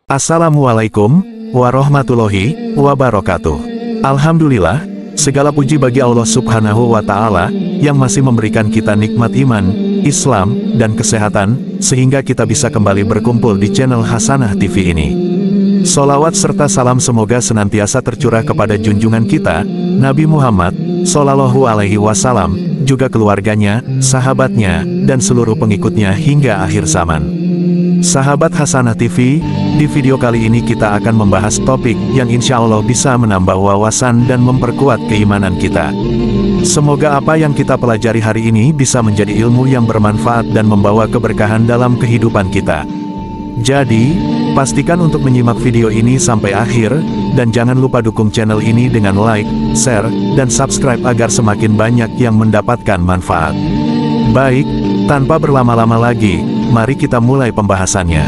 Assalamualaikum warahmatullahi wabarakatuh. Alhamdulillah, segala puji bagi Allah Subhanahu wa Ta'ala yang masih memberikan kita nikmat iman, Islam, dan kesehatan, sehingga kita bisa kembali berkumpul di channel Hasanah TV ini. Sholawat serta salam semoga senantiasa tercurah kepada junjungan kita, Nabi Muhammad Sallallahu Alaihi Wasallam, juga keluarganya, sahabatnya, dan seluruh pengikutnya hingga akhir zaman. Sahabat Hasanah TV, di video kali ini kita akan membahas topik yang insya Allah bisa menambah wawasan dan memperkuat keimanan kita. Semoga apa yang kita pelajari hari ini bisa menjadi ilmu yang bermanfaat dan membawa keberkahan dalam kehidupan kita. Jadi, pastikan untuk menyimak video ini sampai akhir, dan jangan lupa dukung channel ini dengan like, share, dan subscribe agar semakin banyak yang mendapatkan manfaat. Baik, tanpa berlama-lama lagi, mari kita mulai pembahasannya.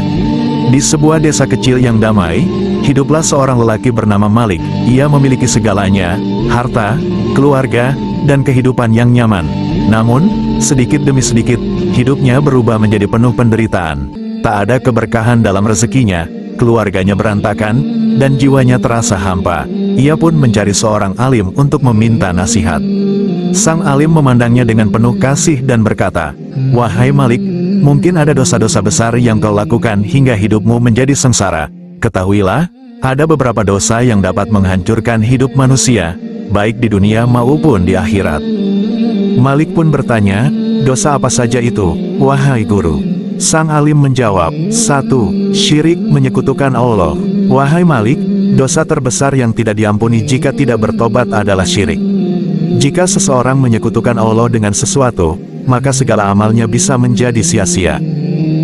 Di sebuah desa kecil yang damai, hiduplah seorang lelaki bernama Malik. Ia memiliki segalanya, harta, keluarga, dan kehidupan yang nyaman. Namun, sedikit demi sedikit, hidupnya berubah menjadi penuh penderitaan. Tak ada keberkahan dalam rezekinya, keluarganya berantakan, dan jiwanya terasa hampa. Ia pun mencari seorang alim untuk meminta nasihat. Sang alim memandangnya dengan penuh kasih dan berkata, "Wahai Malik, mungkin ada dosa-dosa besar yang kau lakukan hingga hidupmu menjadi sengsara. Ketahuilah, ada beberapa dosa yang dapat menghancurkan hidup manusia, baik di dunia maupun di akhirat." Malik pun bertanya, "Dosa apa saja itu, wahai guru?" Sang alim menjawab, 1. Syirik, menyekutukan Allah. Wahai Malik, dosa terbesar yang tidak diampuni jika tidak bertobat adalah syirik. Jika seseorang menyekutukan Allah dengan sesuatu, maka segala amalnya bisa menjadi sia-sia.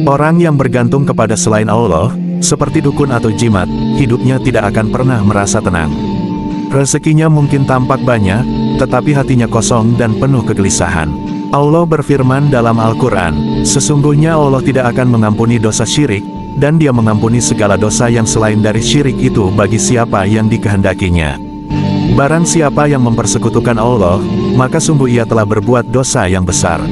Orang yang bergantung kepada selain Allah, seperti dukun atau jimat, hidupnya tidak akan pernah merasa tenang. Rezekinya mungkin tampak banyak, tetapi hatinya kosong dan penuh kegelisahan. Allah berfirman dalam Al-Quran, "Sesungguhnya Allah tidak akan mengampuni dosa syirik, dan Dia mengampuni segala dosa yang selain dari syirik itu bagi siapa yang dikehendakinya. Barang siapa yang mempersekutukan Allah, maka sungguh ia telah berbuat dosa yang besar."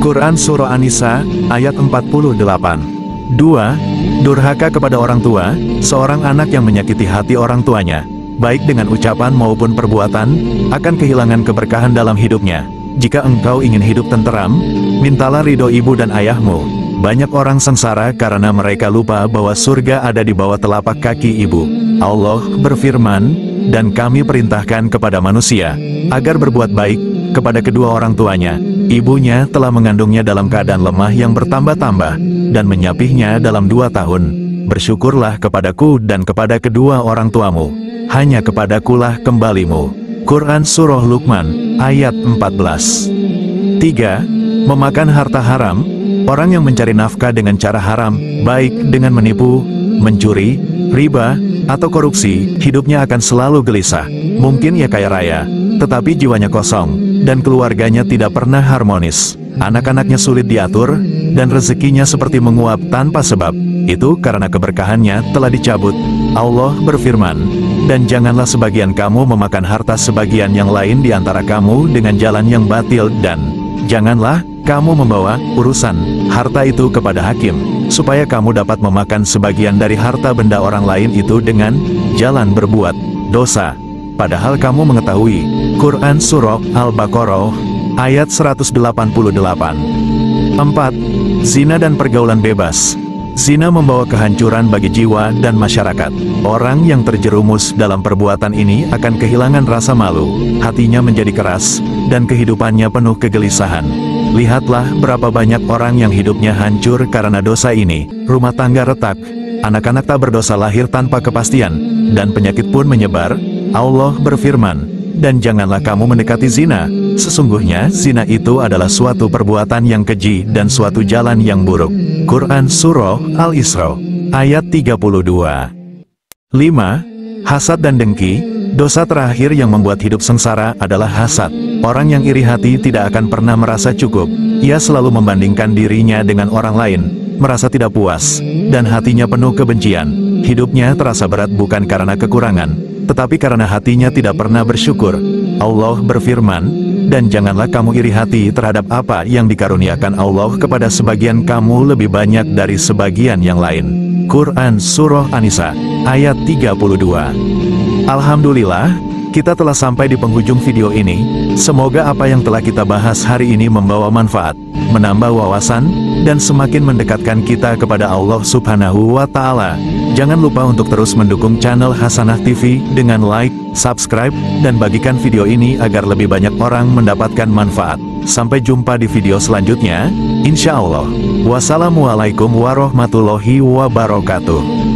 Quran Surah An-Nisa, ayat 48. 2. Durhaka kepada orang tua. Seorang anak yang menyakiti hati orang tuanya, baik dengan ucapan maupun perbuatan, akan kehilangan keberkahan dalam hidupnya. Jika engkau ingin hidup tenteram, mintalah ridho ibu dan ayahmu. Banyak orang sengsara karena mereka lupa bahwa surga ada di bawah telapak kaki ibu. Allah berfirman, "Dan kami perintahkan kepada manusia, agar berbuat baik kepada kedua orang tuanya. Ibunya telah mengandungnya dalam keadaan lemah yang bertambah-tambah, dan menyapihnya dalam 2 tahun. Bersyukurlah kepadaku dan kepada kedua orang tuamu. Hanya kepadakulah kembalimu." Quran Surah Luqman, ayat 14. 3. Memakan harta haram. Orang yang mencari nafkah dengan cara haram, baik dengan menipu, mencuri, riba, atau korupsi, hidupnya akan selalu gelisah. Mungkin ia kaya raya, tetapi jiwanya kosong, dan keluarganya tidak pernah harmonis. Anak-anaknya sulit diatur, dan rezekinya seperti menguap tanpa sebab. Itu karena keberkahannya telah dicabut. Allah berfirman, "Dan janganlah sebagian kamu memakan harta sebagian yang lain di antara kamu dengan jalan yang batil, dan janganlah kamu membawa urusan harta itu kepada hakim, supaya kamu dapat memakan sebagian dari harta benda orang lain itu dengan jalan berbuat dosa, padahal kamu mengetahui." Quran Surah Al-Baqarah, ayat 188. 4. Zina dan pergaulan bebas. Zina membawa kehancuran bagi jiwa dan masyarakat. Orang yang terjerumus dalam perbuatan ini akan kehilangan rasa malu, hatinya menjadi keras, dan kehidupannya penuh kegelisahan. Lihatlah berapa banyak orang yang hidupnya hancur karena dosa ini. Rumah tangga retak, anak-anak tak berdosa lahir tanpa kepastian, dan penyakit pun menyebar. Allah berfirman, "Dan janganlah kamu mendekati zina. Sesungguhnya zina itu adalah suatu perbuatan yang keji dan suatu jalan yang buruk." Quran Surah Al-Isra, ayat 32. 5. Hasad dan dengki. Dosa terakhir yang membuat hidup sengsara adalah hasad. Orang yang iri hati tidak akan pernah merasa cukup. Ia selalu membandingkan dirinya dengan orang lain, merasa tidak puas, dan hatinya penuh kebencian. Hidupnya terasa berat bukan karena kekurangan, tetapi karena hatinya tidak pernah bersyukur. Allah berfirman, "Dan janganlah kamu iri hati terhadap apa yang dikaruniakan Allah kepada sebagian kamu lebih banyak dari sebagian yang lain." Quran Surah An-Nisa, ayat 32. Alhamdulillah, kita telah sampai di penghujung video ini. Semoga apa yang telah kita bahas hari ini membawa manfaat, menambah wawasan, dan semakin mendekatkan kita kepada Allah Subhanahu wa Ta'ala. Jangan lupa untuk terus mendukung channel Hasanah TV dengan like, subscribe, dan bagikan video ini agar lebih banyak orang mendapatkan manfaat. Sampai jumpa di video selanjutnya, insya Allah. Wassalamualaikum warahmatullahi wabarakatuh.